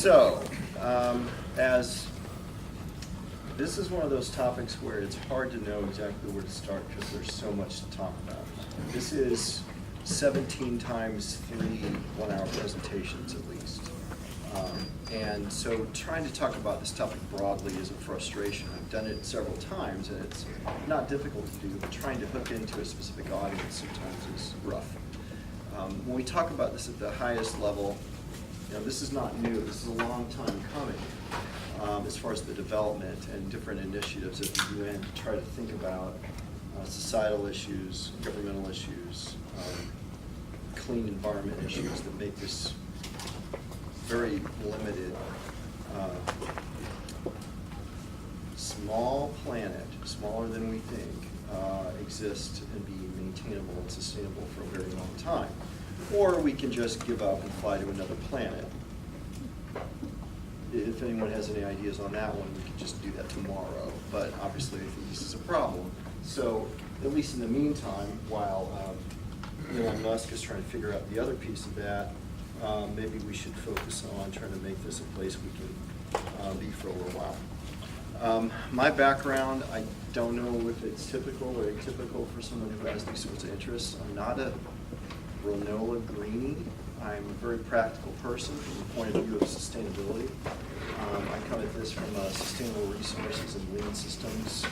So, as this is one of those topics where it's hard to know exactly where to start because there's so much to talk about. This is 17 times 3 one-hour presentations at least. And so trying to talk about this topic broadly is a frustration. I've done it several times and it's not difficult to do, but trying to hook into a specific audience sometimes is rough. When we talk about this at the highest level, this is not new. This is a long time coming as far as the development and different initiatives at the UN to try to think about societal issues, governmental issues, clean environment issues that make this very limited, small planet, smaller than we think, exist and be maintainable and sustainable for a very long time. Or we can just give up and fly to another planet. If anyone has any ideas on that one, we could just do that tomorrow. But obviously, I think this is a problem. So, at least in the meantime, while Elon Musk is trying to figure out the other piece of that, maybe we should focus on trying to make this a place we can be for a little while. My background, I don't know if it's typical or atypical for someone who has these sorts of interests. I'm not a granola greenie. I'm a very practical person from the point of view of sustainability. I come at this from a sustainable resources and lean systems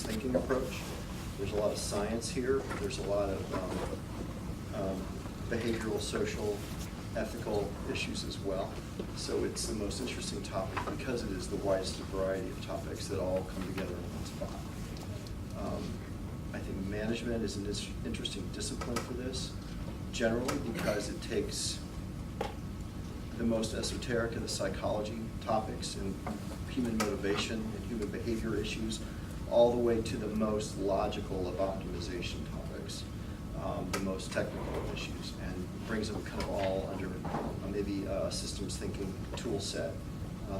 thinking approach. There's a lot of science here. There's a lot of behavioral, social, ethical issues as well. So it's the most interesting topic because it is the widest variety of topics that all come together in one spot. I think management is an interesting discipline for this, generally because it takes the most esoteric of the psychology topics and human motivation and human behavior issues all the way to the most logical of optimization topics, the most technical issues, and brings them kind of all under maybe a systems thinking tool set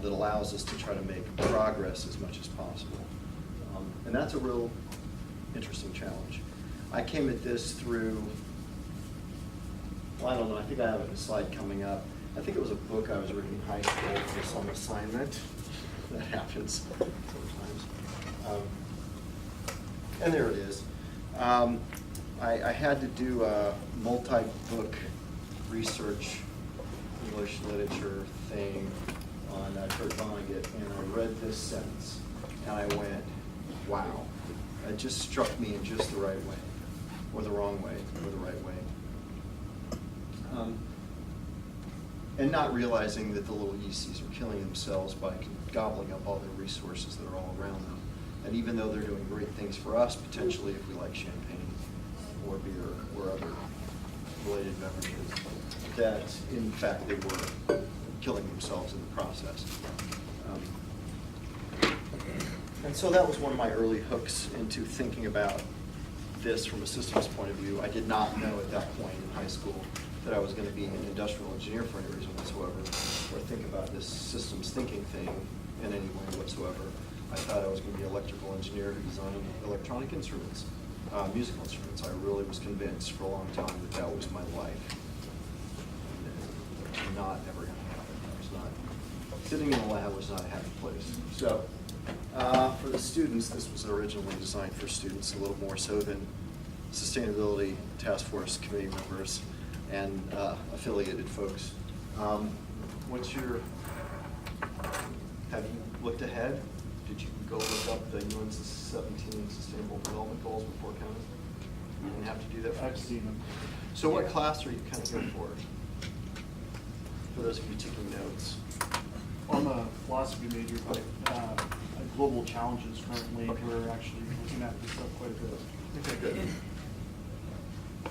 that allows us to try to make progress as much as possible. And that's a real interesting challenge. I came at this through, well, I don't know, I think I have a slide coming up. I think it was a book I was reading in high school for some assignment. That happens sometimes. And there it is. I had to do a multi-book research English literature thing on Kurt Vonnegut, and I read this sentence, and I went, wow. It just struck me in just the right way, or the wrong way, or the right way. And not realizing that the little yeasties are killing themselves by gobbling up all the resources that are all around them. And even though they're doing great things for us, potentially, if we like champagne or beer or other related beverages, that in fact they were killing themselves in the process. And so that was one of my early hooks into thinking about this from a systems point of view. I did not know at that point in high school that I was going to be an industrial engineer for any reason whatsoever, or think about this systems thinking thing in any way whatsoever. I thought I was going to be an electrical engineer who designed electronic instruments, musical instruments. I really was convinced for a long time that that was my life. And it's not ever going to happen. I was not, sitting in a lab was not a happy place. So, for the students, this was originally designed for students a little more so than sustainability task force committee members and affiliated folks. What's your, have you looked ahead? Did you go look up the UN's 17 Sustainable Development Goals before coming? You didn't have to do that? I've seen them. So what class are you kind of going for? For those of you taking notes. I'm a philosophy major, but global challenges currently, Okay. we're actually looking at this stuff quite a bit. Okay, good.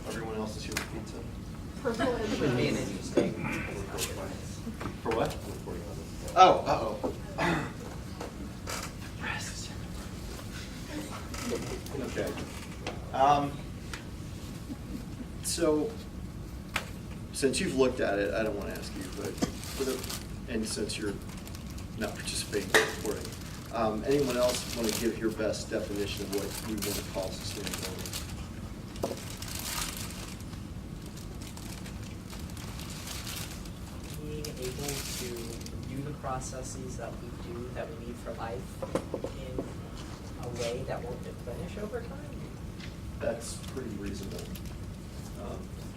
Everyone else is here for pizza? Purple and blue. For what? Oh, uh-oh. Okay. So, since you've looked at it, I don't want to ask you, but and since you're not participating in reporting, anyone else want to give your best definition of what we want to call sustainability? Being able to processes that we do, that we need for life in a way that won't diminish over time? That's pretty reasonable.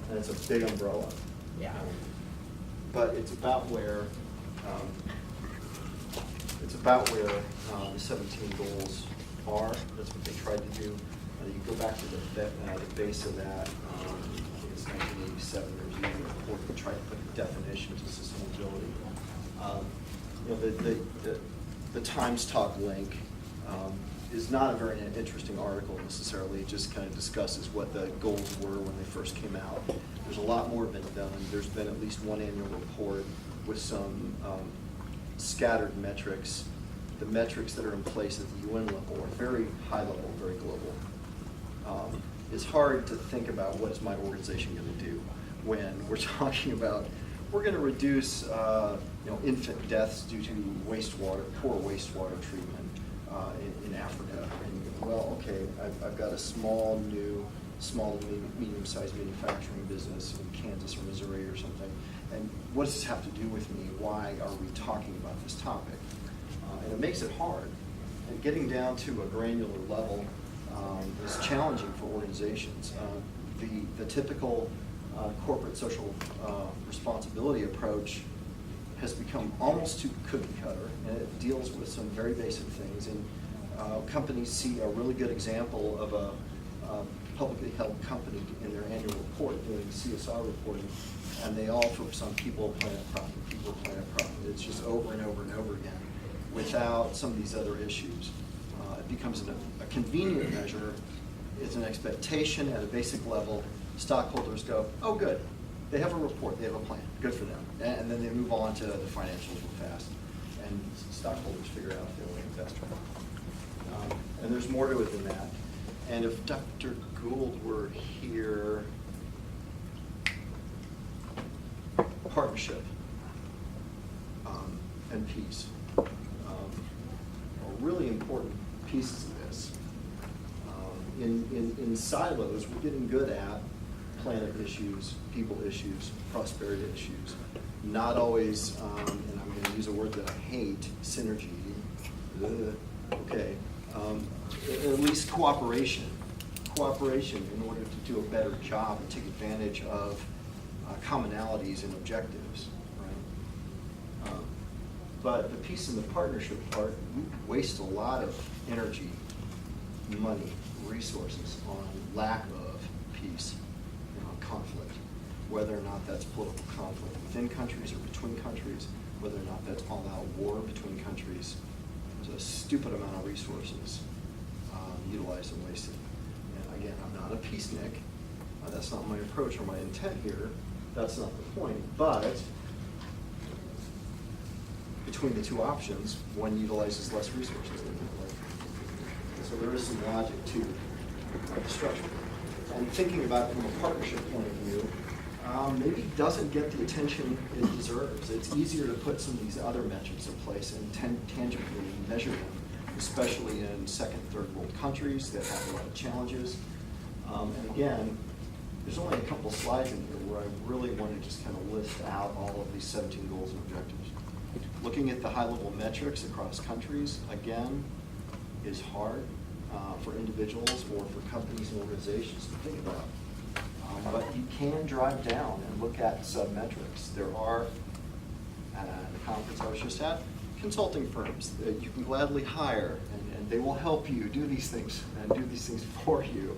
And it's a big umbrella. Yeah. But it's about where the 17 goals are. That's what they tried to do. You go back to the base of that. I think it's 1987. There's even a report that tried to put a definition to sustainability. The Times Talk link is not a very interesting article necessarily. It just kind of discusses what the goals were when they first came out. There's a lot more been done. There's been at least one annual report with some scattered metrics. The metrics that are in place at the UN level are very high level, very global. It's hard to think about what is my organization going to do when we're talking about we're going to reduce infant deaths due to poor wastewater treatment in Africa. And well, okay, I've got a small to medium-sized manufacturing business in Kansas or Missouri or something. And what does this have to do with me? Why are we talking about this topic? And it makes it hard. And getting down to a granular level is challenging for organizations. The typical corporate social responsibility approach has become almost too cookie cutter, and it deals with some very basic things. And companies see a really good example of a publicly held company in their annual report doing CSR reporting, and they all focus on people, planet, profit, people, planet, profit. It's just over and over and over again without some of these other issues. It becomes a convenient measure. It's an expectation at a basic level. Stockholders go, oh, good. They have a report. They have a plan. Good for them. And then they move on to the financials real fast. And stockholders figure out if they want to invest or not. And there's more to it than that. And if Dr. Gould were here, partnership and peace are really important pieces of this. In silos, we're getting good at planet issues, people issues, prosperity issues. Not always, and I'm going to use a word that I hate, synergy. Okay. At least cooperation. Cooperation in order to do a better job and take advantage of commonalities and objectives. Right? But the peace and the partnership part, we waste a lot of energy, money, resources on lack of peace and on conflict, whether or not that's political conflict within countries or between countries, whether or not that's all-out war between countries. There's a stupid amount of resources utilized and wasted. And again, I'm not a peacenik. That's not my approach or my intent here. That's not the point. But between the two options, one utilizes less resources than the other. So there is some logic to the structure. And thinking about it from a partnership point of view, maybe doesn't get the attention it deserves. It's easier to put some of these other metrics in place and tangibly measure them, especially in second, third world countries that have a lot of challenges. And again, there's only a couple slides in here where I really want to just kind of list out all of these 17 goals and objectives. Looking at the high-level metrics across countries, again, is hard for individuals or for companies and organizations to think about. But you can drive down and look at sub-metrics. There are, at the conference I was just at, consulting firms that you can gladly hire, and they will help you do these things and do these things for you,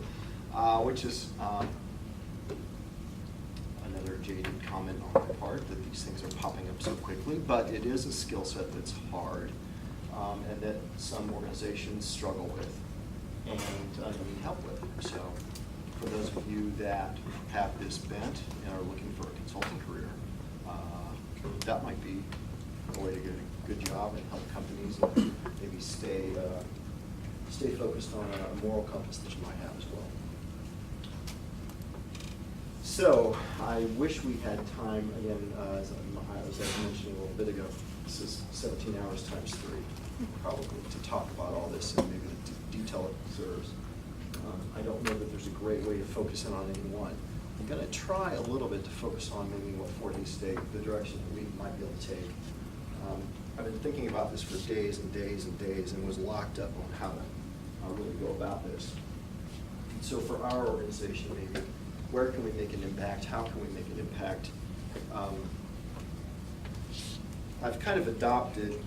which is another jaded comment on my part that these things are popping up so quickly, but it is a skill set that's hard and that some organizations struggle with and need help with. So for those of you that have this bent and are looking for a consulting career, that might be a way to get a good job and help companies and maybe stay focused on a moral compass that you might have as well. So I wish we had time, again, as I was mentioning a little bit ago, this is 17 hours times 3, probably, to talk about all this and maybe the detail it deserves. I don't know that there's a great way to focus in on any one. I'm going to try a little bit to focus on maybe what 4D State, the direction that we might be able to take. I've been thinking about this for days and days and days and was locked up on how to really go about this. So for our organization, maybe, where can we make an impact? How can we make an impact? I've kind of adopted,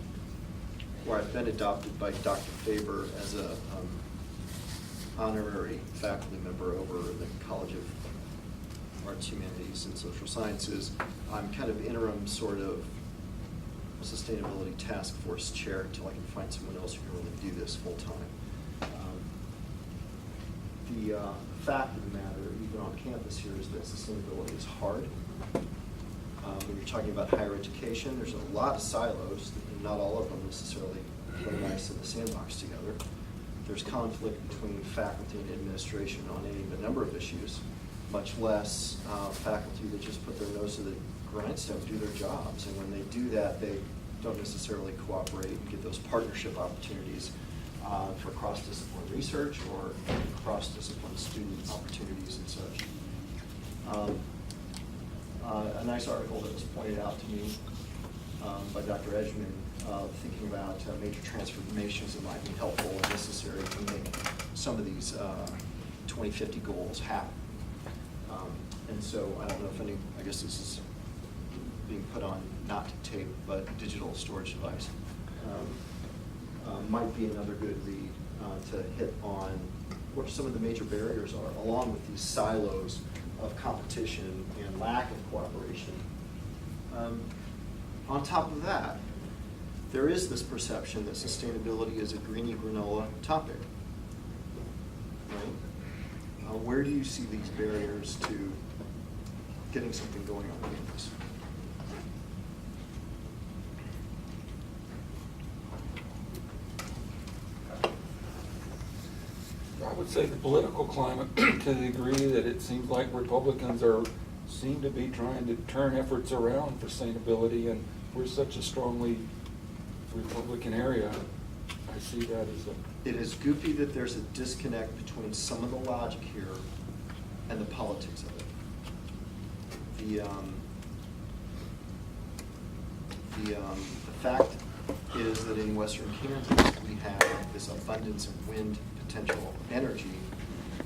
or I've been adopted by Dr. Faber as a honorary faculty member over the College of Arts, Humanities, and Social Sciences. I'm kind of interim sort of sustainability task force chair until I can find someone else who can really do this full time. The fact of the matter, even on campus here, is that sustainability is hard. When you're talking about higher education, there's a lot of silos, and not all of them necessarily play nice in the sandbox together. There's conflict between faculty and administration on any number of issues, much less faculty that just put their nose to the grindstone, do their jobs. And when they do that, they don't necessarily cooperate and get those partnership opportunities for cross-discipline research or cross-discipline student opportunities and such. A nice article that was pointed out to me by Dr. Edgman, thinking about major transformations that might be helpful and necessary to make some of these 2050 goals happen. And so I don't know if I guess this is being put on not to tape, but digital storage device. Might be another good read to hit on what some of the major barriers are, along with these silos of competition and lack of cooperation. On top of that, there is this perception that sustainability is a greeny granola topic, right? Where do you see these barriers to getting something going on campus? I would say the political climate, to the degree that it seems like Republicans seem to be trying to turn efforts around for sustainability, and we're such a strongly Republican area. I see that as a... It is goofy that there's a disconnect between some of the logic here and the politics of it. The fact is that in Western Kansas, we have this abundance of wind potential energy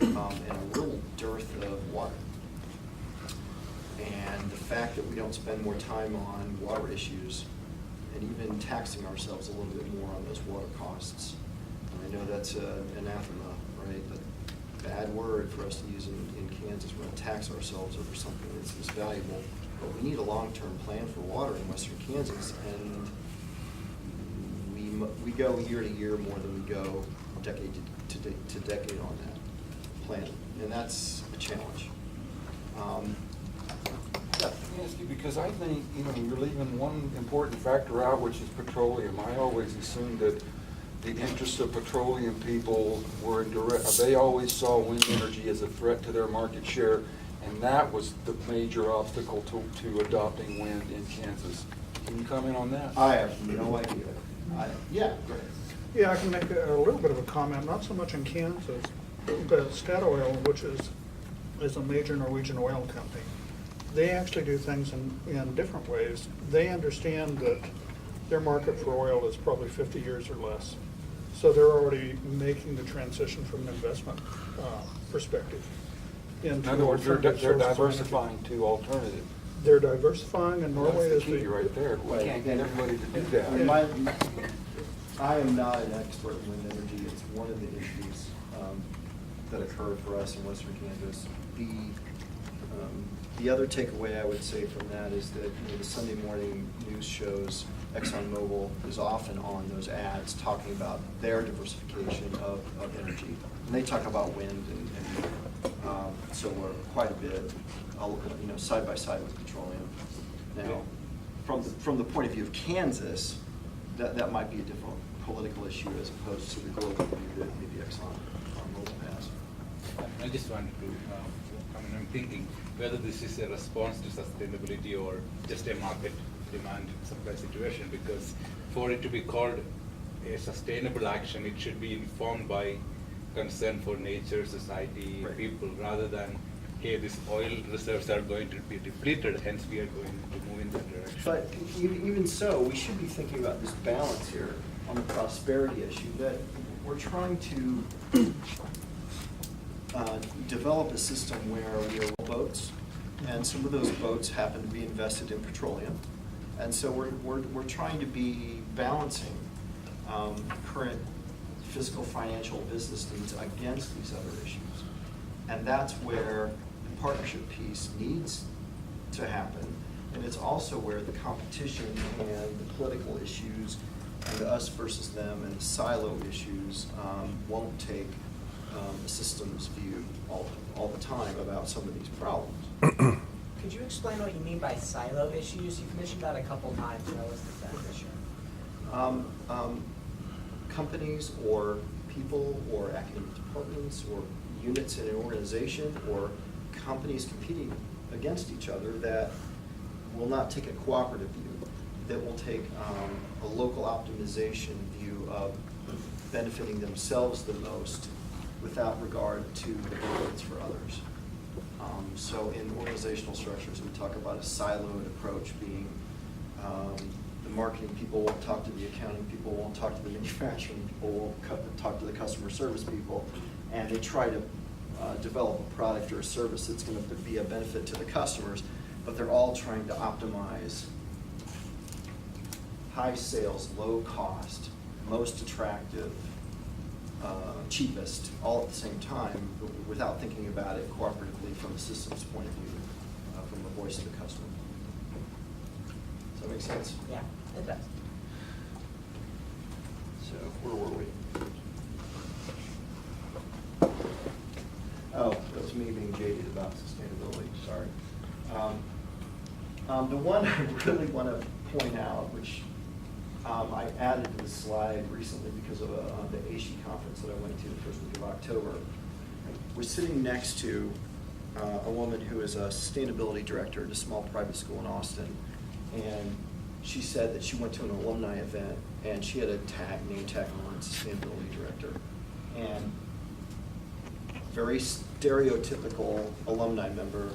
and a real dearth of water. And the fact that we don't spend more time on water issues and even taxing ourselves a little bit more on those water costs. And I know that's anathema, right? A bad word for us to use in Kansas. We're going to tax ourselves over something that's valuable. But we need a long-term plan for water in Western Kansas, and we go year to year more than we go decade to decade on that plan, and that's a challenge. Let me ask you, because I think, you're leaving one important factor out, which is petroleum. I always assumed that the interests of petroleum people were they always saw wind energy as a threat to their market share, and that was the major obstacle to adopting wind in Kansas. Can you comment on that? I have no idea. Yeah, go ahead. Yeah, I can make a little bit of a comment, not so much in Kansas, but Statoil, which is a major Norwegian oil company, they actually do things in different ways. They understand that their market for oil is probably 50 years or less. So they're already making the transition from an investment perspective into In other words, they're alternative sources of energy. diversifying to alternative. They're diversifying, and Norway That's is the key right there. We can't get everybody to do that. I am not an expert in wind energy. It's one of the issues that occur for us in Western Kansas. The other takeaway I would say from that is that the Sunday morning news shows, ExxonMobil is often on those ads talking about their diversification of energy. And they talk about wind and so we're quite a bit side by side with petroleum. Now, from the point of view of Kansas, that might be a different political issue as opposed to the global view that maybe ExxonMobil has. I just wanted to, I'm thinking whether this is a response to sustainability or just a market demand supply situation, because for it to be called a sustainable action, it should be informed by concern for nature, society, Right. people, rather than hey, these oil reserves are going to be depleted, hence we are going to move in that direction. But even so, we should be thinking about this balance here on the prosperity issue, that we're trying to develop a system where we are boats, and some of those boats happen to be invested in petroleum. And so we're trying to be balancing current fiscal, financial, business needs against these other issues. And that's where the partnership piece needs to happen. And it's also where the competition and the political issues and the us versus them and the silo issues won't take a systems view all the time about some of these problems. Could you explain what you mean by silo issues? You've mentioned that a couple times, and I wasn't that sure. Companies or people or academic departments or units in an organization or companies competing against each other that will not take a cooperative view, that will take a local optimization view of benefiting themselves the most without regard to the benefits for others. So in organizational structures, we talk about a siloed approach being the marketing people won't talk to the accounting people, won't talk to the manufacturing people, won't talk to the customer service people, and they try to develop a product or a service that's going to be a benefit to the customers, but they're all trying to optimize high sales, low cost, most attractive, cheapest, all at the same time, without thinking about it cooperatively from the systems point of view, from the voice of the customer. Does that make sense? Yeah, it does. So where were we? Oh, that was me being jaded about sustainability, sorry. The one I really want to point out, which I added to the slide recently because of the ASHE conference that I went to the first week of October, was sitting next to a woman who is a sustainability director at a small private school in Austin. And she said that she went to an alumni event and she had a name tag on, sustainability director. And very stereotypical alumni member,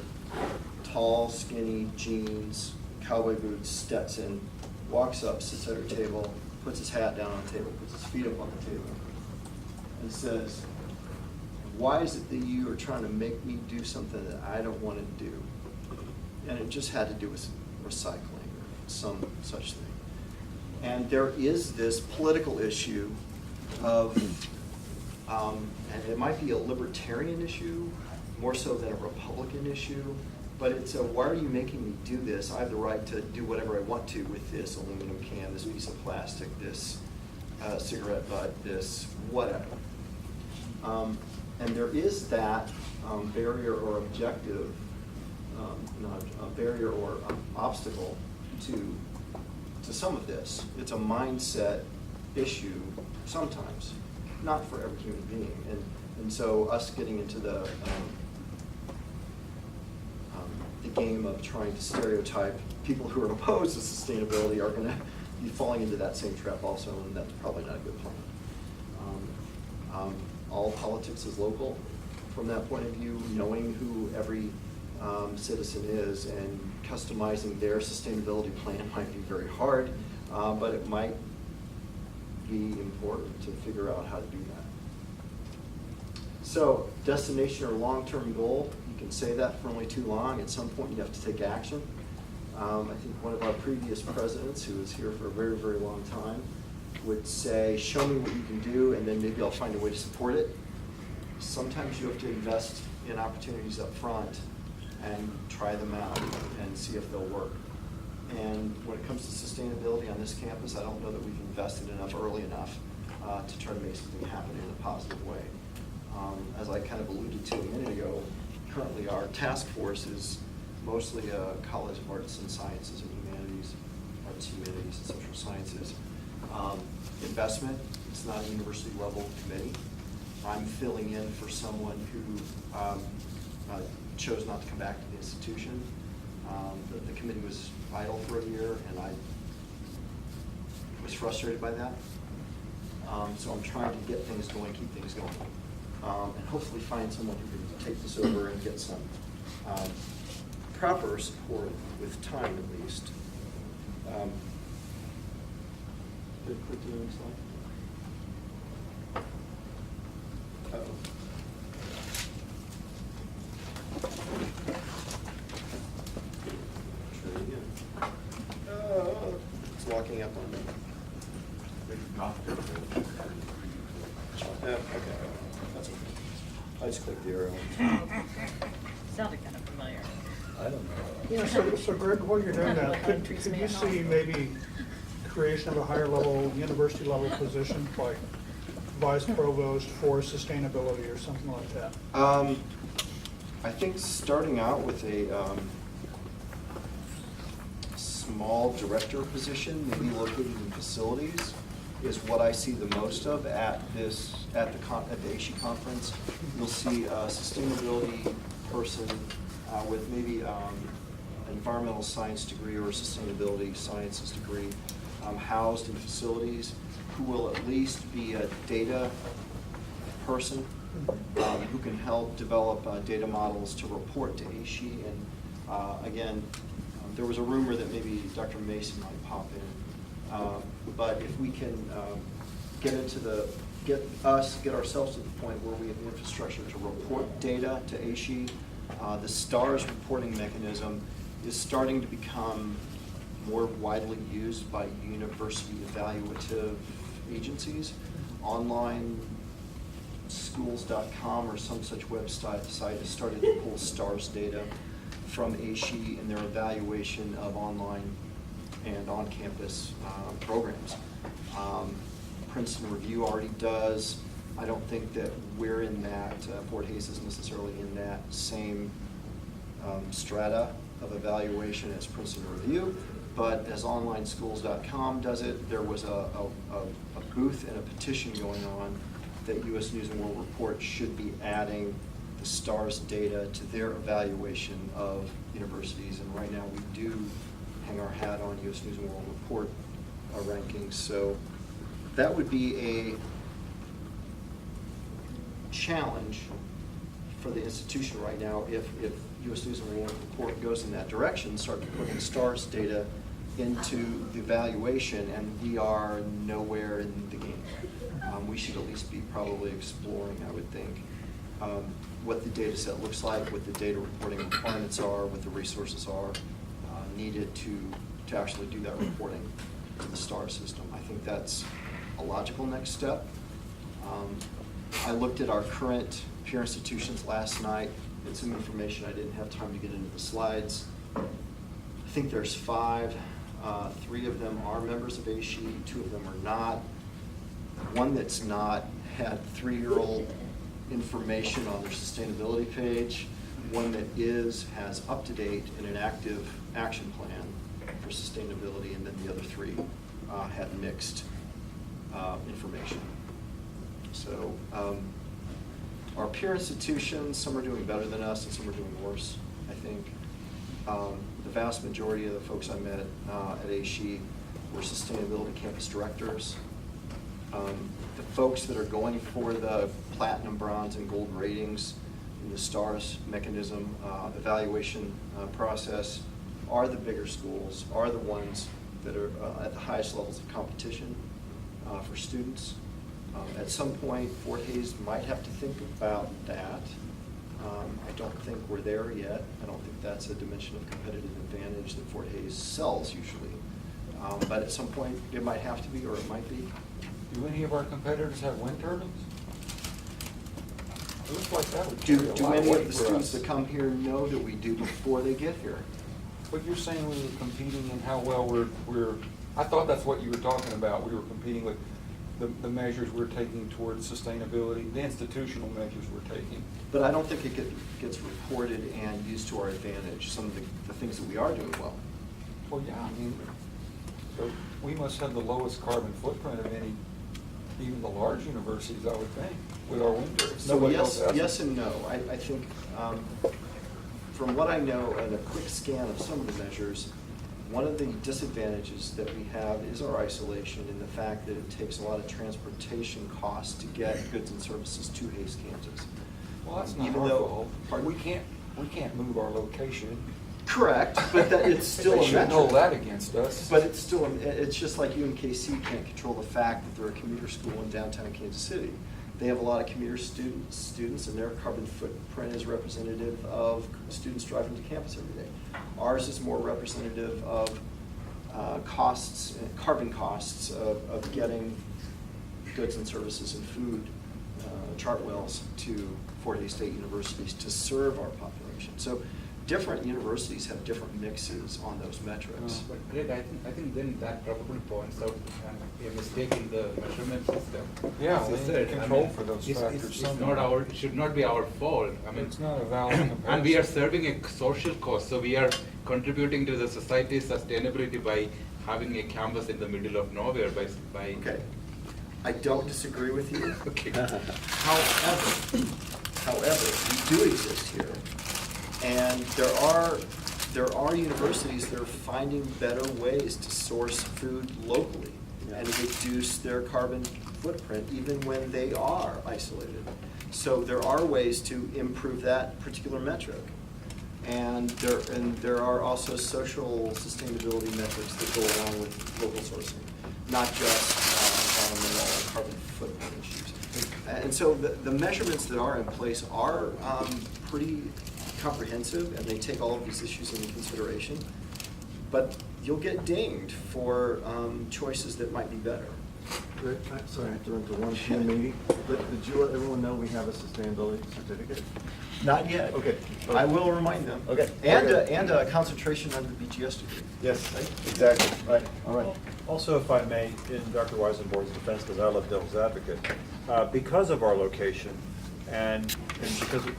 tall, skinny, jeans, cowboy boots, Stetson, walks up, sits at her table, puts his hat down on the table, puts his feet up on the table, and says, "Why is it that you are trying to make me do something that I don't want to do?" And it just had to do with recycling or some such thing. And there is this political issue of, and it might be a libertarian issue, more so than a Republican issue, but it's a, why are you making me do this? I have the right to do whatever I want to with this aluminum can, this piece of plastic, this cigarette butt, this whatever. And there is that barrier or objective, not a barrier or obstacle to some of this. It's a mindset issue sometimes, not for every human being. And so us getting into the game of trying to stereotype people who are opposed to sustainability are going to be falling into that same trap also, and that's probably not a good plan. All politics is local from that point of view, knowing who every citizen is and customizing their sustainability plan might be very hard, but it might be important to figure out how to do that. So, destination or long-term goal, you can say that for only too long. At some point, you have to take action. I think one of our previous presidents, who was here for a very, very long time, would say, show me what you can do, and then maybe I'll find a way to support it. Sometimes you have to invest in opportunities up front and try them out and see if they'll work. And when it comes to sustainability on this campus, I don't know that we've invested enough early enough to try to make something happen in a positive way. As I kind of alluded to a minute ago, currently our task force is mostly a College of Arts and Sciences and Humanities, Arts, Humanities, and Social Sciences. Investment, it's not a university level committee. I'm filling in for someone who chose not to come back to the institution. The committee was idle for a year, and I was frustrated by that. So I'm trying to get things going, keep things going, and hopefully find someone who can take this over and get some proper support with time at least. Did I click to the next slide? Uh-oh. Try it again. It's locking up on me. Okay, that's okay. I just clicked the arrow. Sounded kind of familiar. I don't know. Yeah, so Greg, while you're doing Kind of that, like could electricity could you at see home. maybe creation of a higher level, university level position, like vice provost for sustainability or something like that? I think starting out with a small director position, maybe located in facilities, is what I see the most of at the ASHE conference. You'll see a sustainability person with maybe an environmental science degree or a sustainability sciences degree housed in facilities who will at least be a data person who can help develop data models to report to ASHE. And again, there was a rumor that maybe Dr. Mason might pop in. But if we can get ourselves to the point where we have the infrastructure to report data to ASHE, the STARS reporting mechanism is starting to become more widely used by university evaluative agencies. Online schools.com or some such website has started to pull STARS data from ASHE in their evaluation of online and on-campus programs. Princeton Review already does. I don't think that we're in that, Fort Hays is necessarily in that same strata of evaluation as Princeton Review, but as onlineschools.com does it, there was a booth and a petition going on that U.S. News and World Report should be adding the STARS data to their evaluation of universities, and right now we do hang our hat on U.S. News and World Report rankings. So that would be a challenge for the institution right now if U.S. News and World Report goes in that direction, start putting STARS data into the evaluation, and we are nowhere in the game. We should at least be probably exploring, I would think, what the data set looks like, what the data reporting requirements are, what the resources are needed to actually do that reporting to the STAR system. I think that's a logical next step. I looked at our current peer institutions last night and some information. I didn't have time to get into the slides. I think there's 5. 3 of them are members of ASHE, 2 of them are not. One that's not had 3-year-old information on their sustainability page. One that has up-to-date and an active action plan for sustainability, and then the other 3 had mixed information. So our peer institutions, some are doing better than us and some are doing worse, I think. The vast majority of the folks I met at ASHE were sustainability campus directors. The folks that are going for the platinum, bronze, and gold ratings in the STARS mechanism evaluation process are the bigger schools, are the ones that are at the highest levels of competition for students. At some point, Fort Hays might have to think about that. I don't think we're there yet. I don't think that's a dimension of competitive advantage that Fort Hays sells usually. But at some point, it might have to be, or it might be. Do any of our competitors have wind turbines? It looks like that would Do carry a lot of any weight of the for students us. that come here know that we do before they get here? But you're saying we were competing in how well we're, I thought that's what you were talking about. We were competing with the measures we're taking towards sustainability, the institutional measures we're taking. But I don't think it gets reported and used to our advantage, some of the things that we are doing well. Well, yeah, I mean, so we must have the lowest carbon footprint of any, even the large universities, I would think, with our wind turbines. So Nobody else has them. yes and no. I think from what I know and a quick scan of some of the measures, one of the disadvantages that we have is our isolation and the fact that it takes a lot of transportation costs to get goods and services to Hays, Kansas. Well, that's not Even our though- fault. Pardon? We can't, we can't move our location. Correct, but that, it's still They a shouldn't hold metric. that against us. But it's still, it's just like UMKC can't control the fact that they're a commuter school in downtown Kansas City. They have a lot of commuter students, and their carbon footprint is representative of students driving to campus every day. Ours is more representative of costs, carbon costs of getting goods and services and food, Chartwells to Fort Hays State universities to serve our population. So different universities have different mixes on those metrics. But Greg, I think then that probably points out a mistake in the measurement system. Yeah, As you we need said, to I control mean, for those it's factors not somehow. our, it should not be our fault. I mean, It's not a valid comparison. and we are serving a social cause, so we are contributing to the society's sustainability by having a campus in the middle of nowhere by. Okay, I don't disagree with you. Okay. However, we do exist here, and there are universities that are finding better ways to source food locally and reduce their carbon footprint even when they are isolated. So there are ways to improve that particular metric. And there are also social sustainability metrics that go along with local sourcing, not just environmental and carbon footprint issues. And so the measurements that are in place are pretty comprehensive, and they take all of these issues into consideration. But you'll get dinged for choices that might be better. Rick, sorry, I have to run to one more meeting, but did you let everyone know we have a sustainability certificate? Not yet. Okay. I will remind them. Okay. And a concentration on the BGS degree. Yes, exactly, right, all right. Also, if I may, in Dr. Weisenborn's defense, because I love devil's advocate, because of our location and because of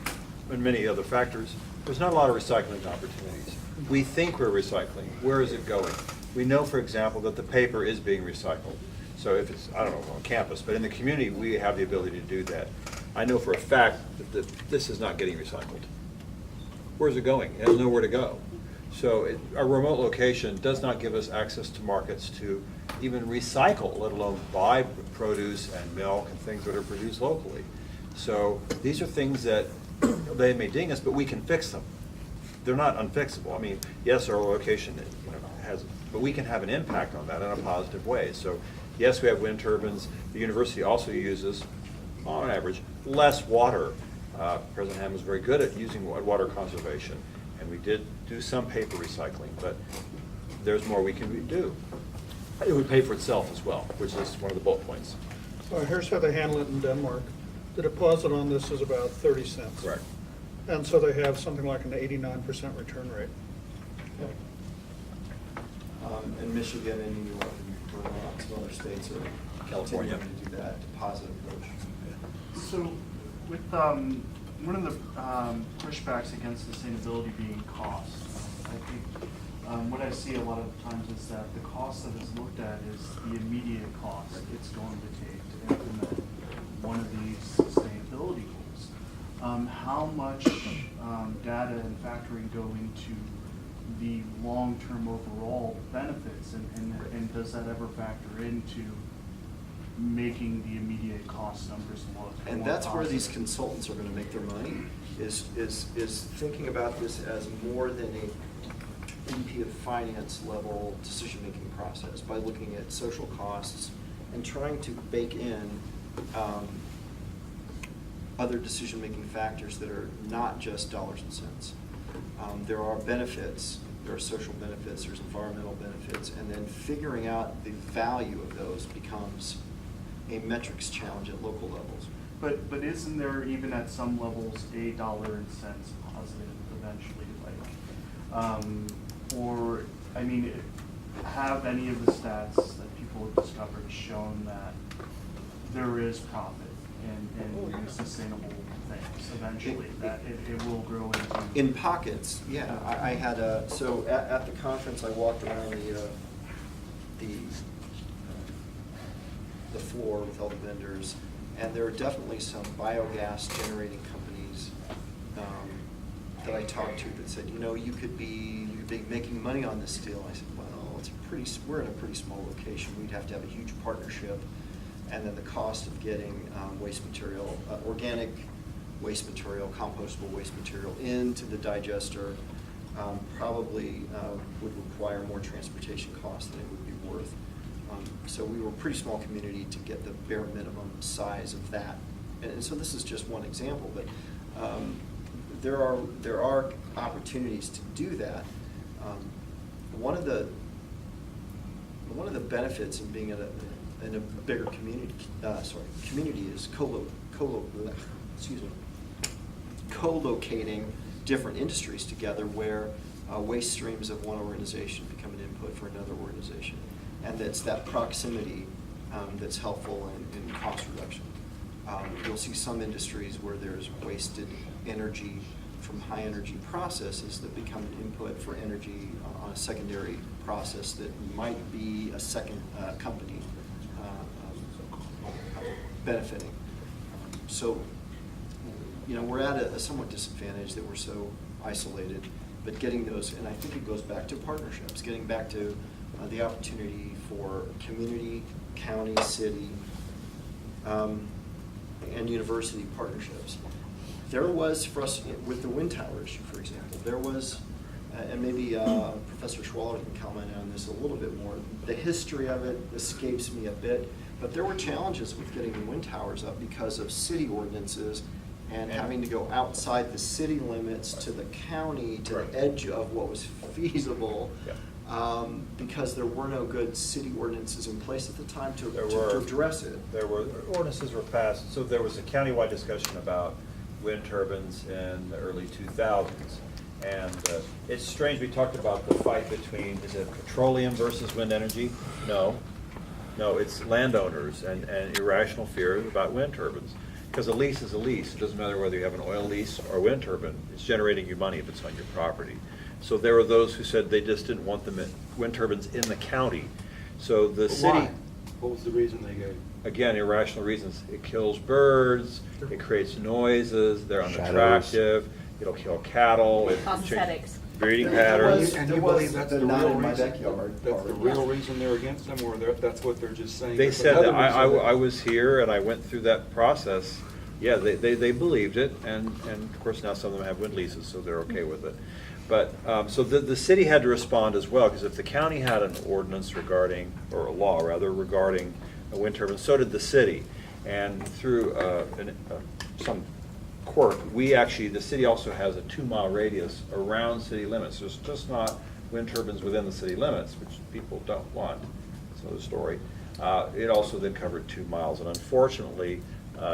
and many other factors, there's not a lot of recycling opportunities. We think we're recycling. Where is it going? We know, for example, that the paper is being recycled. So if it's, I don't know, on campus, but in the community, we have the ability to do that. I know for a fact that this is not getting recycled. Where's it going? It has nowhere to go. So our remote location does not give us access to markets to even recycle, let alone buy produce and milk and things that are produced locally. So these are things that they may ding us, but we can fix them. They're not unfixable. I mean, yes, our location has, but we can have an impact on that in a positive way. So yes, we have wind turbines. The university also uses, on average, less water. President Hammond was very good at using water conservation, and we did do some paper recycling, but there's more we can do. It would pay for itself as well, which is one of the bullet points. So here's how they handle it in Denmark. The deposit on this is about 30 cents. Correct. And so they have something like an 89% return rate. In Michigan and New York and Vermont, some other states are California. continuing to do that deposit approach. So with one of the pushbacks against sustainability being cost, I think what I see a lot of times is that the cost that is looked at is the immediate cost it's going to take to implement one of these sustainability goals. How much data and factoring go into the long-term overall benefits, and does that ever factor into making the immediate cost numbers look And more that's where these positive? consultants are going to make their money, is thinking about this as more than a VP of finance level decision-making process, by looking at social costs and trying to bake in other decision-making factors that are not just dollars and cents. There are benefits, there are social benefits, there's environmental benefits, and then figuring out the value of those becomes a metrics challenge at local levels. But isn't there even at some levels a dollar and cents positive eventually, or I mean, have any of the stats that people have discovered shown that there is profit in sustainable things eventually, that it will grow into? In pockets, yeah. I had so at the conference, I walked around the floor with all the vendors, and there are definitely some biogas generating companies that I talked to that said, you could be making money on this deal. I said, well, we're in a pretty small location. We'd have to have a huge partnership, and then the cost of getting waste material, organic waste material, compostable waste material into the digester probably would require more transportation costs than it would be worth. So we were a pretty small community to get the bare minimum size of that. And so this is just one example, but there are opportunities to do that. One of the benefits of being in a bigger community is co-locating different industries together, where waste streams of one organization become an input for another organization, and that's that proximity that's helpful in cost reduction. You'll see some industries where there's wasted energy from high energy processes that become an input for energy on a secondary process that might be a second company benefiting. So, we're at a somewhat disadvantage that we're so isolated, but getting those, and I think it goes back to partnerships, getting back to the opportunity for community, county, city, and university partnerships. There was, for us, with the wind tower issue, for example, there was, and maybe Professor Schwaller can comment on this a little bit more, the history of it escapes me a bit, but there were challenges with getting the wind towers up because of city ordinances and having to go outside the city limits to the county, to the edge of what was feasible, because there were no good city ordinances in place at the time to address it. There were, ordinances were passed, so there was a countywide discussion about wind turbines in the early 2000s. And it's strange, we talked about the fight between, is it petroleum versus wind energy? No, it's landowners and irrational fear about wind turbines. Because a lease is a lease. It doesn't matter whether you have an oil lease or a wind turbine. It's generating you money if it's on your property. So there were those who said they just didn't want the wind turbines in the county. So the city... Why? What was the reason they gave? Again, irrational reasons. It kills birds, it creates noises, they're unattractive, it'll kill cattle. It Aesthetics. breeding There patterns. was- And there you was believe that's the the not real in my reason? backyard That's the part. real reason they're against them, or that's what they're just saying? They There's said another that, reason I was here and I went through that process. Yeah, they believed it, and of course now some of them have wind leases, so they're okay with it. But, so the city had to respond as well, because if the county had an ordinance regarding, or a law rather, regarding a wind turbine, so did the city. And through some quirk, the city also has a 2-mile radius around city limits. There's just not wind turbines within the city limits, which people don't want. It's another story. It also then covered 2 miles, and unfortunately,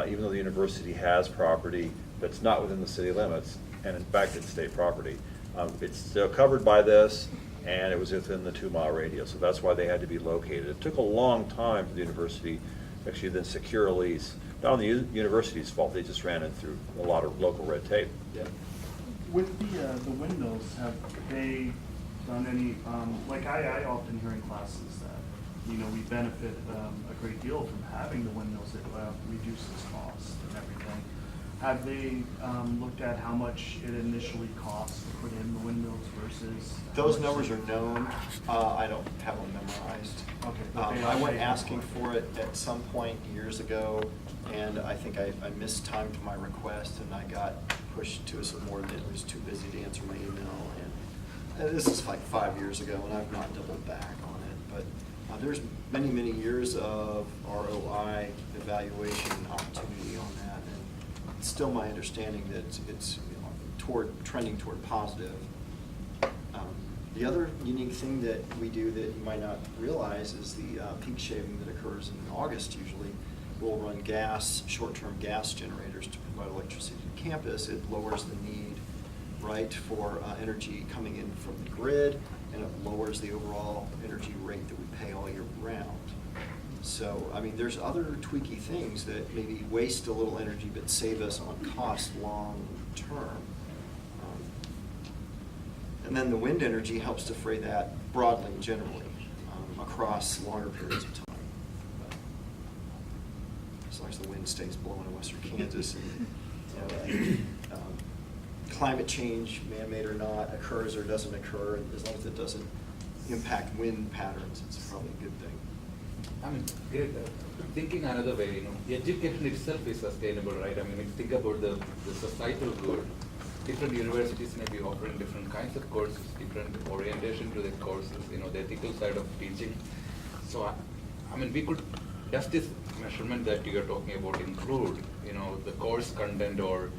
even though the university has property that's not within the city limits, and in fact it's state property, it's still covered by this, and it was within the 2-mile radius, so that's why they had to be located. It took a long time for the university to actually then secure a lease. Not on the university's fault, they just ran it through a lot of local red tape. Yeah. With the windmills, have they done any, like I often hear in classes that, we benefit a great deal from having the windmills that reduces costs and everything. Have they looked at how much it initially costs to put in the windmills versus? Those numbers are known. I don't have them memorized. Okay, but they I are went paid asking for. for it at some point years ago, and I think I mistimed my request, and I got pushed to a subordinate who was too busy to answer my email. And this is like 5 years ago, and I've not doubled back on it. But there's many, many years of ROI evaluation opportunity on that. And it's still my understanding that it's trending toward positive. The other unique thing that we do that you might not realize is the peak shaving that occurs in August usually. We'll run short-term gas generators to provide electricity to campus. It lowers the need, right, for energy coming in from the grid, and it lowers the overall energy rate that we pay all year round. So, there's other tweaky things that maybe waste a little energy but save us on cost long term. And then the wind energy helps defray that broadly, generally, across longer periods of time. But as long as the wind stays blowing in western Kansas, and climate change, man-made or not, occurs or doesn't occur, and as long as it doesn't impact wind patterns, it's probably a good thing. I mean, thinking another way, you know, education itself is sustainable, right? I mean, if you think about the societal good, different universities may be offering different kinds of courses, different orientation to the courses, you know, the ethical side of teaching. So, I mean, we could, does this measurement that you're talking about include, you know, the course content or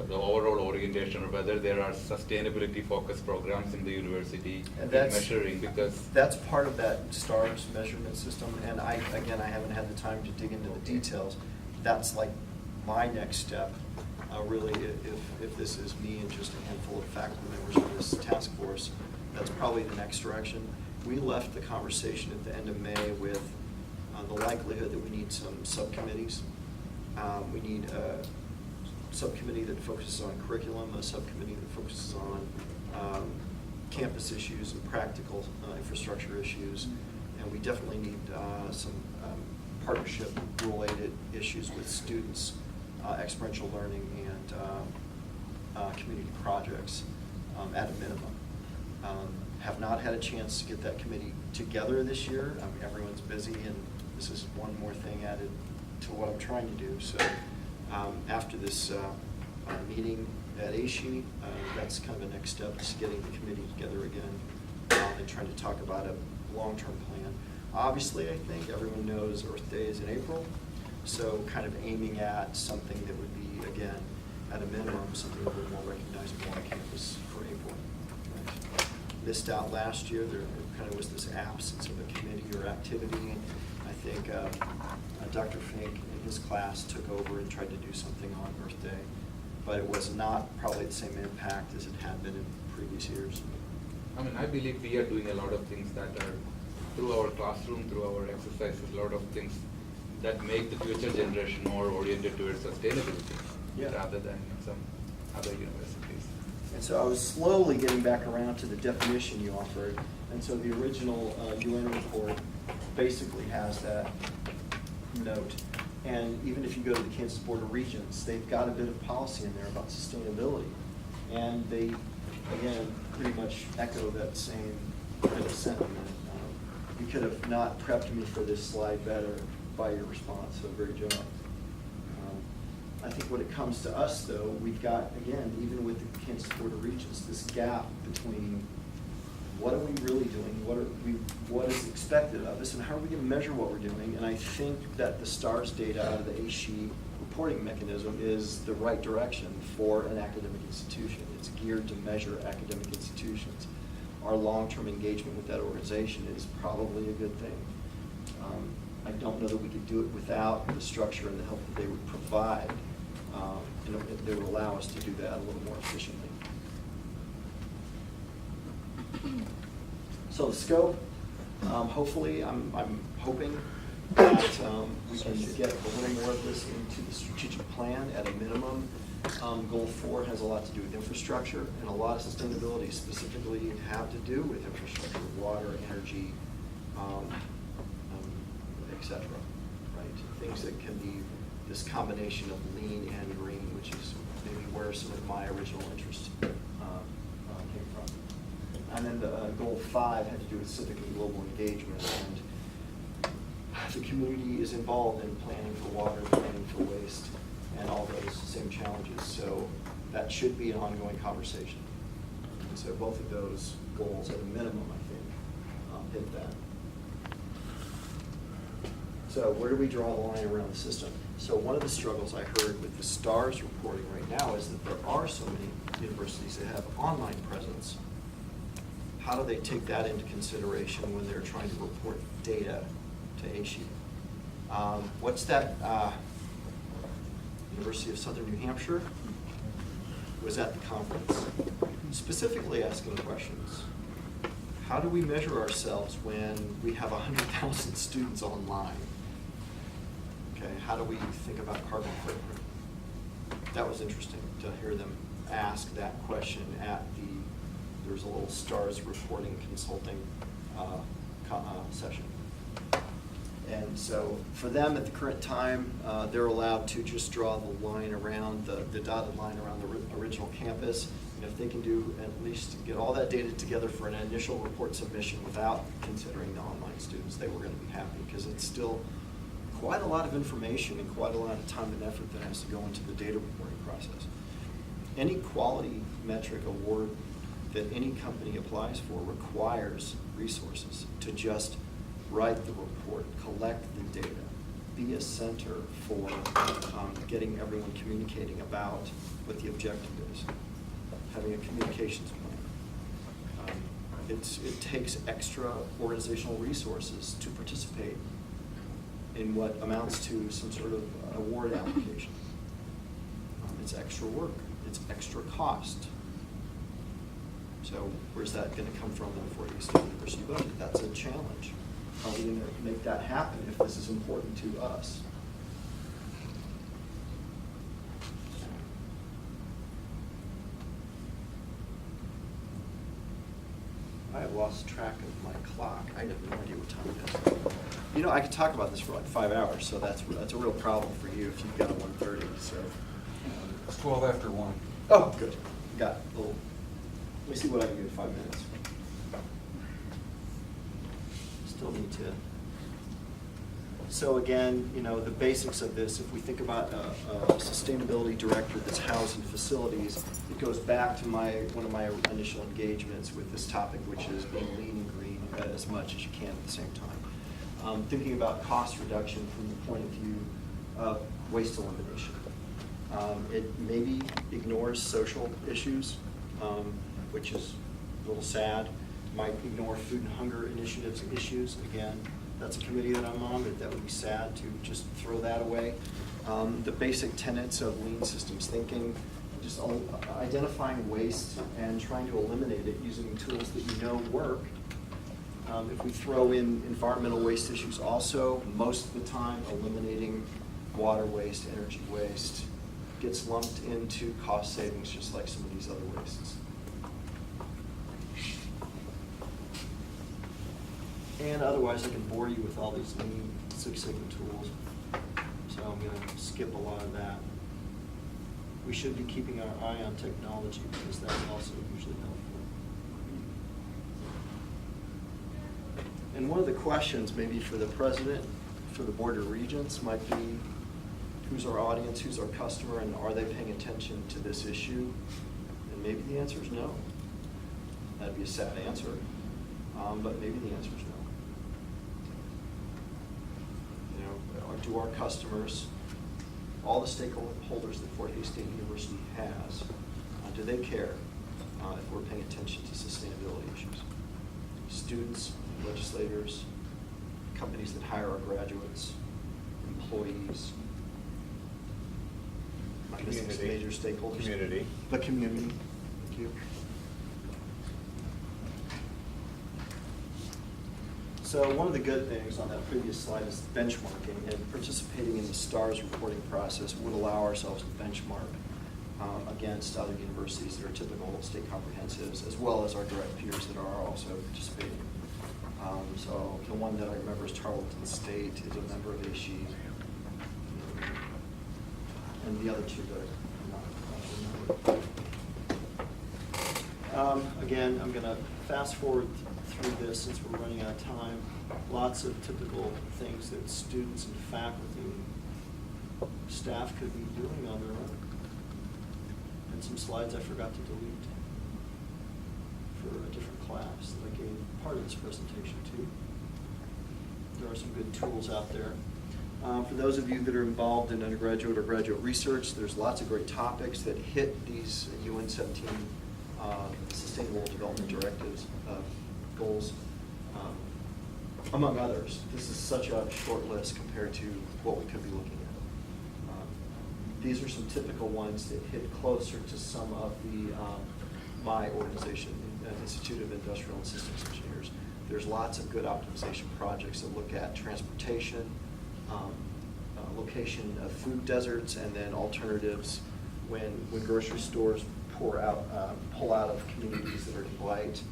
the overall orientation, or whether there are sustainability-focused programs in the university And in measuring, because that's part of that STARS measurement system, and I haven't had the time to dig into the details. That's like my next step, really, if this is me and just a handful of faculty members of this task force, that's probably the next direction. We left the conversation at the end of May with the likelihood that we need some subcommittees. We need a subcommittee that focuses on curriculum, a subcommittee that focuses on campus issues and practical infrastructure issues, and we definitely need some partnership-related issues with students, experiential learning, and community projects at a minimum. Have not had a chance to get that committee together this year. I mean, everyone's busy, and this is one more thing added to what I'm trying to do. So after this meeting at ASHE, that's kind of a next step, is getting the committee together again and trying to talk about a long-term plan. Obviously, I think everyone knows Earth Day is in April, so kind of aiming at something that would be, again, at a minimum, something a little more recognizable on campus for April. Right? Missed out last year, there kind of was this absence of a committee or activity. I think Dr. Fink in his class took over and tried to do something on Earth Day, but it was not probably the same impact as it had been in previous years. I mean, I believe we are doing a lot of things that are through our classroom, through our exercises, a lot of things that make the future generation more oriented towards sustainability, rather than some other universities. And so I was slowly getting back around to the definition you offered, and so the original UN report basically has that note. And even if you go to the Kansas Board of Regents, they've got a bit of policy in there about sustainability. And they, again, pretty much echo that same kind of sentiment. You could have not prepped me for this slide better by your response, so great job. I think when it comes to us, though, we've got, again, even with the Kansas Board of Regents, this gap between what are we really doing, what is expected of us, and how are we going to measure what we're doing. And I think that the STARS data out of the ASHE reporting mechanism is the right direction for an academic institution. It's geared to measure academic institutions. Our long-term engagement with that organization is probably a good thing. I don't know that we could do it without the structure and the help that they would provide. They would allow us to do that a little more efficiently. So the scope, hopefully, I'm hoping that we can get a little more of this into the strategic plan at a minimum. Goal 4 has a lot to do with infrastructure, and a lot of sustainability specifically have to do with infrastructure, water, energy, et cetera, right? Things that can be this combination of lean and green, which is maybe where some of my original interest came from. And then the goal 5 had to do with civic and global engagement, and the community is involved in planning for water, planning for waste, and all those same challenges. So that should be an ongoing conversation. And so both of those goals, at a minimum, I think, hit that. So where do we draw the line around the system? So one of the struggles I heard with the STARS reporting right now is that there are so many universities that have online presence. How do they take that into consideration when they're trying to report data to ASHE? What's that? University of Southern New Hampshire was at the conference, specifically asking questions. How do we measure ourselves when we have 100,000 students online? Okay, how do we think about carbon footprint? That was interesting to hear them ask that question at there was a little STARS reporting consulting session. And so for them at the current time, they're allowed to just draw the line around, the dotted line around the original campus. And if they can do at least get all that data together for an initial report submission without considering the online students, they were going to be happy, because it's still quite a lot of information and quite a lot of time and effort that has to go into the data reporting process. Any quality metric award that any company applies for requires resources to just write the report, collect the data, be a center for getting everyone communicating about what the objective is, having a communications plan. It takes extra organizational resources to participate in what amounts to some sort of award application. It's extra work, it's extra cost. So where's that going to come from then for the state university budget? That's a challenge. How are we going to make that happen if this is important to us? I have lost track of my clock. I have no idea what time it is. You know, I could talk about this for like 5 hours, so that's a real problem for you if you've got a 1:30. So. It's 12 after 1. Oh, good. Got a little. Let me see what I can do in 5 minutes. Still need to. So again, you know, the basics of this, if we think about a sustainability director that's housed in facilities, it goes back to one of my initial engagements with this topic, which is being lean and green as much as you can at the same time. Thinking about cost reduction from the point of view of waste elimination. It maybe ignores social issues, which is a little sad. Might ignore food and hunger initiatives and issues. Again, that's a committee that I'm on, but that would be sad to just throw that away. The basic tenets of lean systems thinking, just identifying waste and trying to eliminate it using tools that you know work. If we throw in environmental waste issues also, most of the time eliminating water waste, energy waste, gets lumped into cost savings just like some of these other wastes. And otherwise I can bore you with all these Lean Six Sigma tools, so I'm going to skip a lot of that. We should be keeping our eye on technology because that's also usually helpful. And one of the questions maybe for the president, for the Board of Regents might be, who's our audience, who's our customer, and are they paying attention to this issue? And maybe the answer is no. That'd be a sad answer, but maybe the answer is no. You know, do our customers, all the stakeholders that Fort Hays State University has, do they care if we're paying attention to sustainability issues? Students, legislators, companies that hire our graduates, employees, I'm missing some major stakeholders. Community. The community, thank you. So one of the good things on that previous slide is benchmarking, and participating in the STARS reporting process would allow ourselves to benchmark against other universities that are typical state comprehensives, as well as our direct peers that are also participating. So the one that I remember is Tarleton State is a member of ASHE, and the other two that I'm not remember. Again, I'm going to fast forward through this since we're running out of time. Lots of typical things that students and faculty and staff could be doing on their own. And some slides I forgot to delete for a different class that I gave part of this presentation to. There are some good tools out there. For those of you that are involved in undergraduate or graduate research, there's lots of great topics that hit these UN 17 Sustainable Development Directives goals, among others. This is such a short list compared to what we could be looking at. These are some typical ones that hit closer to some of the my organization, Institute of Industrial and Systems Engineers. There's lots of good optimization projects that look at transportation, location of food deserts, and then alternatives when grocery stores pull out of communities that are in blight.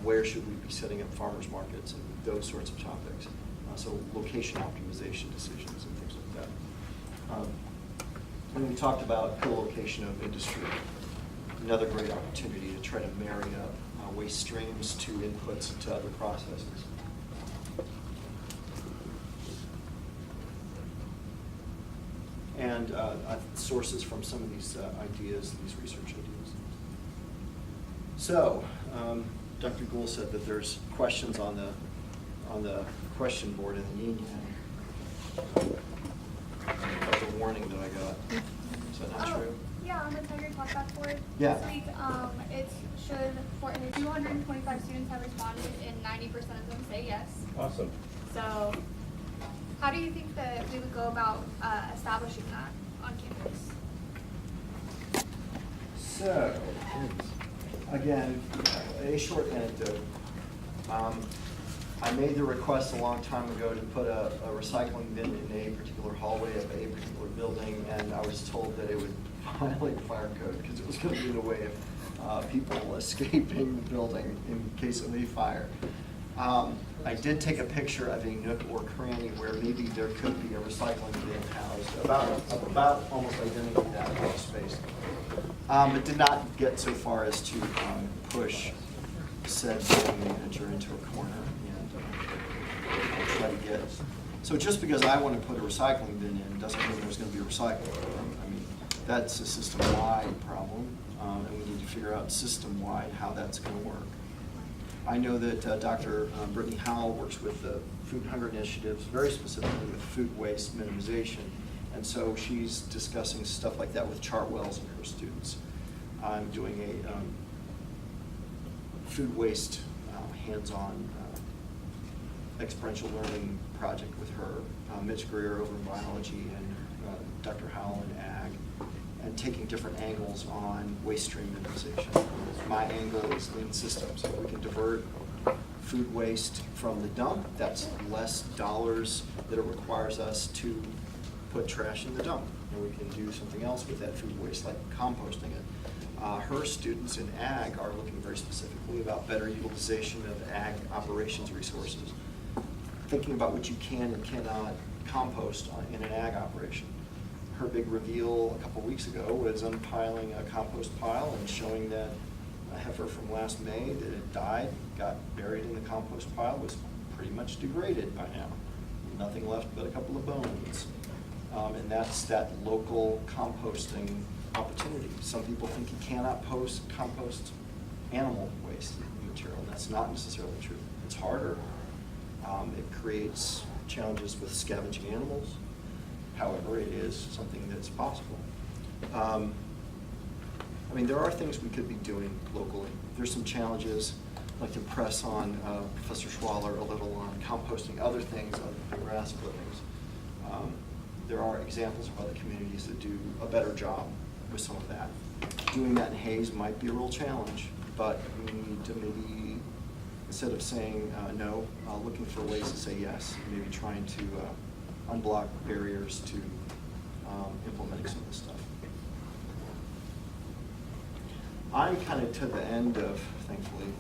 Where should we be setting up farmers markets and those sorts of topics? So location optimization decisions and things like that. And we talked about co-location of industry. another great opportunity to try to marry up waste streams to inputs into other processes. And sources from some of these ideas, these research ideas. So, Dr. Gould said that there's questions on the question board in the union. That's a warning that I got. Is that not true? Yeah, on the Tiger Talkback board Yeah. this week, it should, for 225 students have responded and 90% of them say yes. Awesome. So how do you think that we would go about establishing that on campus? So, again, a short anecdote. I made the request a long time ago to put a recycling bin in a particular hallway of a particular building, and I was told that it would violate fire code because it was going to be in the way of people escaping the building in case of a fire. I did take a picture of a nook or cranny where maybe there could be a recycling bin housed, about almost identical to that kind of space. It did not get so far as to push said building manager into a corner and try to get. So just because I want to put a recycling bin in doesn't mean there's going to be a recycling bin. I mean, that's a system-wide problem, and we need to figure out system-wide how that's going to work. I know that Dr. Brittany Howell works with the Food Hunger Initiatives, very specifically with food waste minimization, and so she's discussing stuff like that with Chartwells and her students. I'm doing a food waste hands-on experiential learning project with her, Mitch Greer over in biology and Dr. Howell in ag, and taking different angles on waste stream minimization. My angle is lean systems. If we can divert food waste from the dump, that's less dollars that it requires us to put trash in the dump. And we can do something else with that food waste, like composting it. Her students in ag are looking very specifically about better utilization of ag operations resources, thinking about what you can and cannot compost in an ag operation. Her big reveal a couple weeks ago was unpiling a compost pile and showing that a heifer from last May that had died, got buried in the compost pile, was pretty much degraded by now. Nothing left but a couple of bones. And that's that local composting opportunity. Some people think you cannot compost animal waste material, and that's not necessarily true. It's harder. It creates challenges with scavenging animals. However, it is something that's possible. I mean, there are things we could be doing locally. There's some challenges. I'd like to press on Professor Schwaller a little on composting other things other than grass clippings. There are examples of other communities that do a better job with some of that. Doing that in Hayes might be a real challenge, but we need to maybe, instead of saying no, looking for ways to say yes, maybe trying to unblock barriers to implementing some of this stuff. I'm kind of to the end of, thankfully,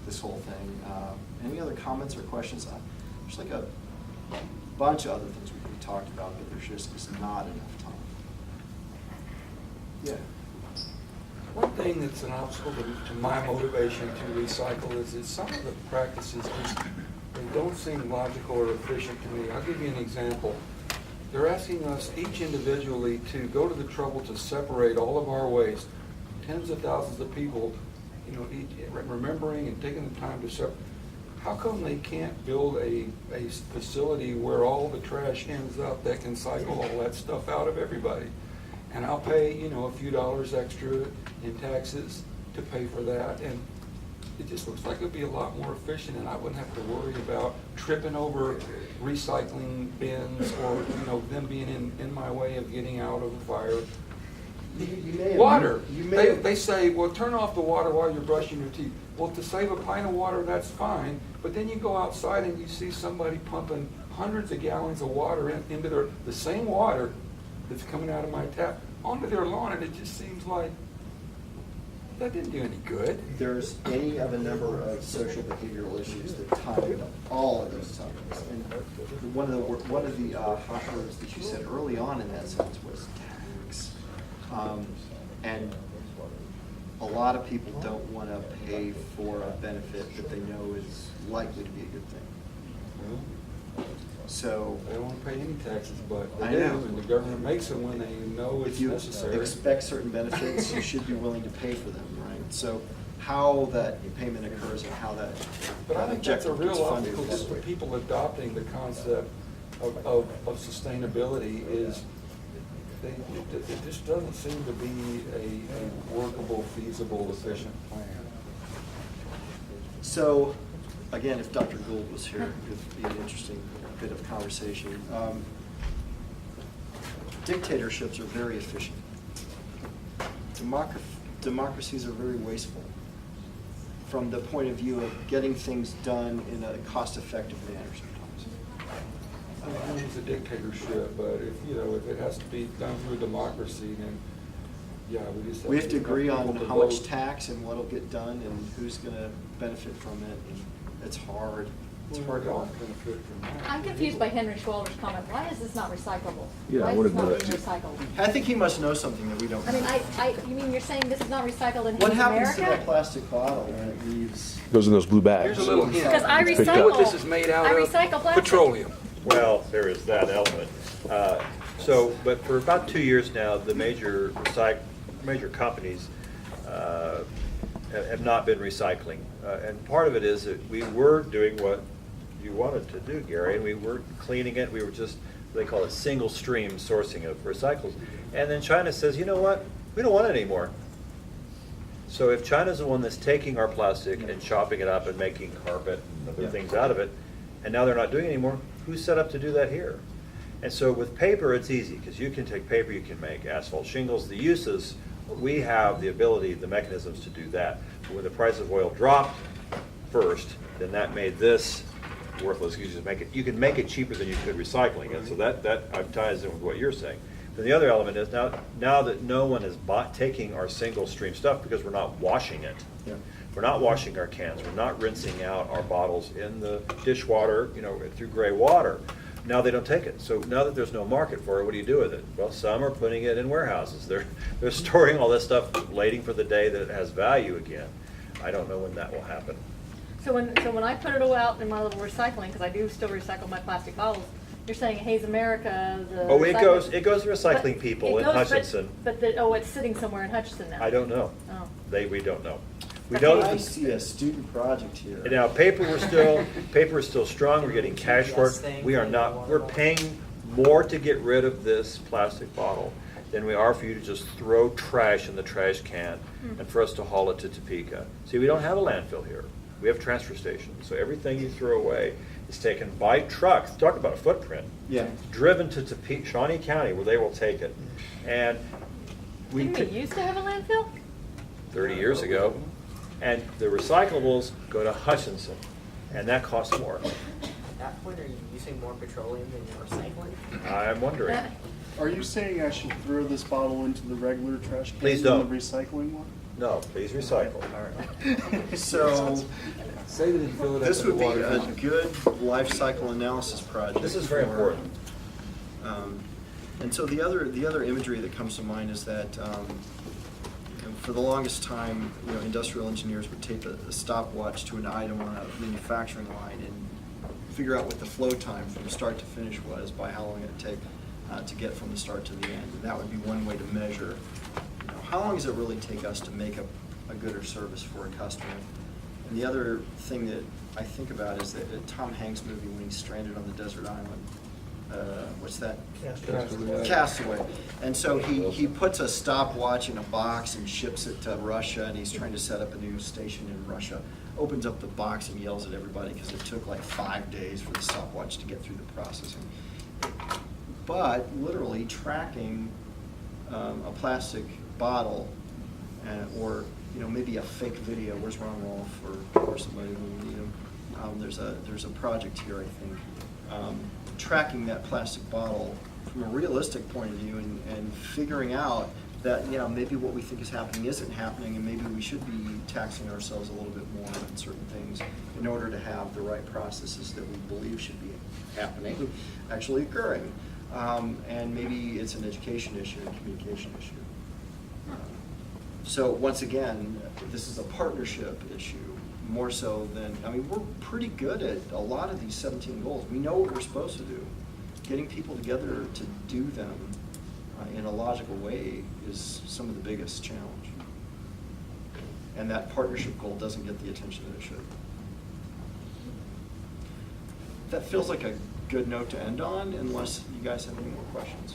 this whole thing. Any other comments or questions? There's like a bunch of other things we could be talked about, but there's just is not enough time. Yeah. One thing that's an obstacle to my motivation to recycle is that some of the practices just, they don't seem logical or efficient to me. I'll give you an example. They're asking us each individually to go to the trouble to separate all of our waste. Tens of thousands of people, you know, remembering and taking the time to separate. How come they can't build a facility where all the trash ends up that can cycle all that stuff out of everybody? And I'll pay, you know, a few dollars extra in taxes to pay for that. And it just looks like it'd be a lot more efficient, and I wouldn't have to worry about tripping over recycling bins or, you know, them being in my way of getting out of the fire. Water. They say, well, turn off the water while you're brushing your teeth. Well, to save a pint of water, that's fine. But then you go outside and you see somebody pumping hundreds of gallons of water into the same water that's coming out of my tap onto their lawn, and it just seems like that didn't do any good. There's any of a number of social behavioral issues that tie into all of those topics. And one of the hot words that you said early on in that sentence was tax. And a lot of people don't want to pay for a benefit that they know is likely to be a good thing. Well, So they don't want to pay any taxes, but I they do, know. and the government makes them when they know if it's you necessary. expect certain benefits, you should be willing to pay for them, right? So how that payment occurs and how that But I think that's a objective real gets funded obstacle is to people adopting the concept of sustainability is it just doesn't seem to be a workable, feasible, efficient plan. So, again, if Dr. Gould was here, it would be an interesting bit of conversation. Dictatorships are very efficient. Democracies are very wasteful from the point of view of getting things done in a cost-effective manner sometimes. I mean, it's a dictatorship, but if it has to be done through democracy, then, yeah, we just We have to agree on people to how much vote. tax and what'll get done and who's gonna benefit from it, and it's hard. It's Well, hard we all to. benefit from that. I'm confused by Henry Schwaller's comment. Why is this not recyclable? Yeah, Why what is this not about being it? recycled? I think he must know something that we don't. I mean, know. you mean you're saying this is not recycled in What Hayes happens to that America? plastic bottle when it leaves? Goes in those blue bags. Here's a little hint. Because I Picked up. recycle. What this is made out I of? recycle plastic. Petroleum. Well, there is that element. But for about 2 years now, the major companies have not been recycling. And part of it is that we were doing what you wanted to do, Gary, and we were cleaning it. We were just, they call it single stream sourcing of recycles. And then China says, you know what, we don't want it anymore. So if China's the one that's taking our plastic and chopping it up and making carpet and other Yeah. things out of it, and now they're not doing it anymore, who's set up to do that here? And so with paper, it's easy, because you can take paper, you can make asphalt shingles. The uses, we have the ability, the mechanisms to do that. But when the price of oil dropped first, then that made this worthless. You can make it cheaper than you could recycling it. So that ties in with what you're saying. Then the other element is now that no one is taking our single stream stuff because we're not washing it. Yeah. We're not washing our cans. We're not rinsing out our bottles in the dishwater, through gray water. Now they don't take it. So now that there's no market for it, what do you do with it? Well, some are putting it in warehouses. They're storing all this stuff, waiting for the day that it has value again. I don't know when that will happen. So when I put it all out in my little recycling, because I do still recycle my plastic bottles, you're saying Hayes America, the Oh, it goes recycling- to recycling But people it in goes, Hutchinson. But it's sitting somewhere in Hutchinson now. I don't know. Oh. We don't know. We Okay. know I that see a student project here. now paper is still strong. We're getting cash for it. We are not. We're paying more to get rid of this plastic bottle than we are for you to just throw trash in the trash can and for us to haul it to Topeka. See, we don't have a landfill here. We have transfer stations. So everything you throw away is taken by truck. Talk about a footprint. Yeah. Driven to Topeka, Shawnee County, where they will take it. And Didn't we used to have a landfill? 30 years ago, and the recyclables go to Hutchinson, and that costs more. At that point, are you using more petroleum than you're recycling? I'm wondering. Are you saying I should throw this bottle into the regular trash can? Please than don't. the recycling one? No, please recycle. So Say they didn't fill it up this with would be water. a good life cycle analysis project. This is very for, important. And so the other imagery that comes to mind is that for the longest time, industrial engineers would tape a stopwatch to an item on a manufacturing line and figure out what the flow time from start to finish was by how long it would take to get from the start to the end. And that would be one way to measure, how long does it really take us to make a good or service for a customer. And the other thing that I think about is that Tom Hanks movie when he's stranded on the desert island. What's that? Castaway. Castaway. And so he puts a stopwatch in a box and ships it to Russia, and he's trying to set up a new station in Russia. Opens up the box and yells at everybody because it took like 5 days for the stopwatch to get through the processing. But literally tracking a plastic bottle or maybe a fake video. Where's Ron Rolfe or somebody who there's a project here, I think. Tracking that plastic bottle from a realistic point of view and figuring out that maybe what we think is happening isn't happening, and maybe we should be taxing ourselves a little bit more on certain things in order to have the right processes that we believe should be happening actually occurring. And maybe it's an education issue and communication issue. So once again, this is a partnership issue, more so than, I mean, we're pretty good at a lot of these 17 goals. We know what we're supposed to do. Getting people together to do them in a logical way is some of the biggest challenge. And that partnership goal doesn't get the attention that it should. That feels like a good note to end on, unless you guys have any more questions.